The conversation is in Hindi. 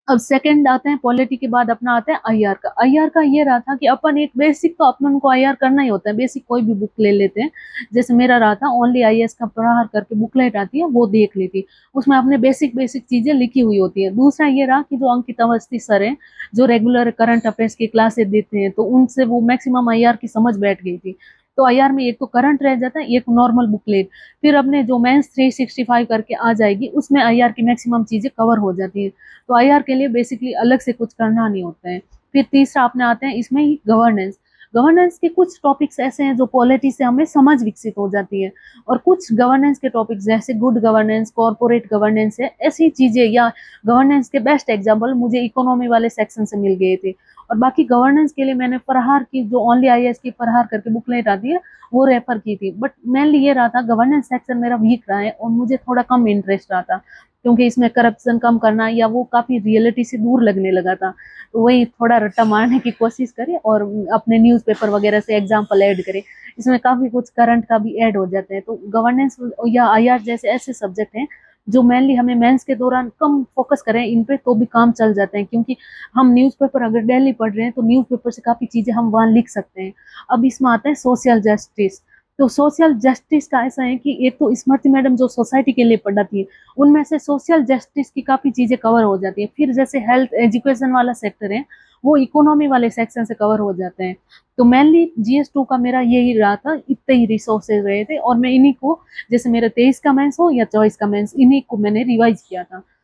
अब सेकंड आते हैं पॉलिटी के बाद अपना आता है आईआर का। आईआर का ये रहा था कि अपन एक बेसिक तो अपन को आईआर करना ही होता है, बेसिक कोई भी बुक ले लेते हैं। जैसे मेरा रहा था ओनली आईएएस का प्रहार करके बुकलेट आती है, वो देख ली थी। उसमें अपने बेसिक बेसिक चीजें लिखी हुई होती है। दूसरा ये रहा कि जो अंकित अवस्थी सर है, जो रेगुलर करंट अफेयर्स की क्लासेस देते हैं, तो उनसे वो मैक्सिमम आईआर की समझ बैठ गई थी। तो आईआर में एक तो करंट रह जाता है, एक नॉर्मल बुकलेट। फिर अपने जो मेंस 365 करके आ जाएगी, उसमें आईआर की मैक्सिमम चीजें कवर हो जाती है। तो आईआर के लिए बेसिकली अलग से कुछ करना नहीं होता है। फिर तीसरा अपने आते हैं इसमें ही गवर्नेंस। गवर्नेंस के कुछ टॉपिक्स ऐसे हैं जो पॉलिटी से हमें समझ विकसित हो जाती है। और कुछ गवर्नेंस के टॉपिक्स जैसे गुड गवर्नेंस, कॉर्पोरेट गवर्नेंस है, ऐसी चीजें, या गवर्नेंस के बेस्ट एग्जांपल मुझे इकोनॉमी वाले सेक्शन से मिल गए थे। और बाकी गवर्नेंस के लिए मैंने फरहार की, जो ओनली आईएएस की फरहार करके बुकलेट आती है, वो रेफर की थी। बट मेनली ये रहा था गवर्नेंस सेक्शन मेरा वीक रहा है और मुझे थोड़ा कम इंटरेस्ट रहा था, क्योंकि इसमें करप्शन कम करना या वो काफी रियलिटी से दूर लगने लगा था। तो वही थोड़ा रट्टा मारने की कोशिश करें और अपने न्यूज़पेपर वगैरह से एग्जाम्पल ऐड करें। इसमें काफी कुछ करंट का भी ऐड हो जाते हैं। तो गवर्नेंस या आईआर जैसे ऐसे सब्जेक्ट हैं जो मेनली हमें मेंस के दौरान कम फोकस करें इन पे तो भी काम चल जाते हैं, क्योंकि हम न्यूज़पेपर अगर डेली पढ़ रहे हैं तो न्यूज़पेपर से काफी चीजें हम वहां लिख सकते हैं। अब इसमें आता है सोशल जस्टिस। तो सोशल जस्टिस का ऐसा है कि एक तो स्मृति मैडम जो सोसाइटी के लिए पढ़ाती है, उनमें से सोशल जस्टिस की काफी चीजें कवर हो जाती है। फिर जैसे हेल्थ एजुकेशन वाला सेक्टर है, वो इकोनॉमी वाले सेक्शन से कवर हो जाते हैं। तो मेनली जीएस 2 का मेरा यही रहा था, इतने ही रिसोर्सेज रहे थे और मैं इन्हीं को, जैसे मेरा 23 का मेंस हो या 24 का मेंस, इन्हीं को मैंने रिवाइज किया था।